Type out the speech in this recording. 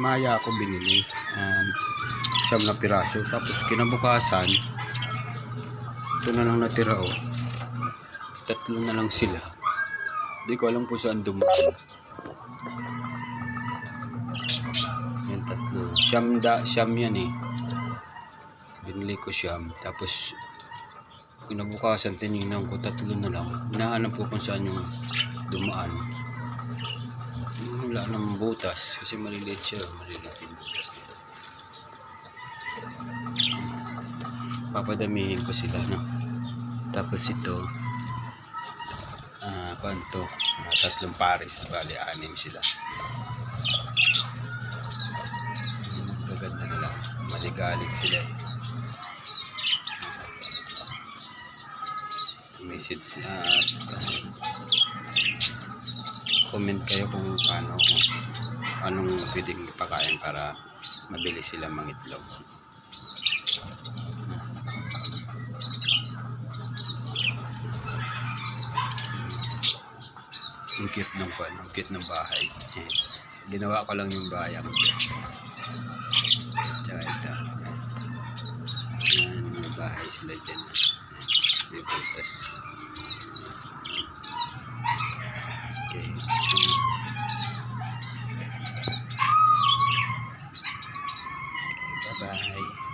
maya ako binili. Siyam na piraso. Tapos kinabukasan, ito na lang natira oh. Tatlo na lang sila. Hindi ko alam po saan dumaan. Yan tatlo. Siyam yan eh. Binili ko siyam. Tapos kinabukasan tinignan ko tatlo na lang. Hinahanap ko kung saan yung dumaan. Wala namang butas kasi maliliit siya. Maliliit yung butas nito. Papadamihin ko sila no. Tapos ito kanto, tatlong pares, bali 6 sila. Gaganda nila, maligalig sila eh. Message comment kayo kung anong pwedeng ipakain para mabilis sila mangitlog. Ang cute ng bahay. Ginawa ko lang yung bahay ang cute. Tsaka ito. Yan, mga bahay sila dyan. May butas. Okay. Bye-bye.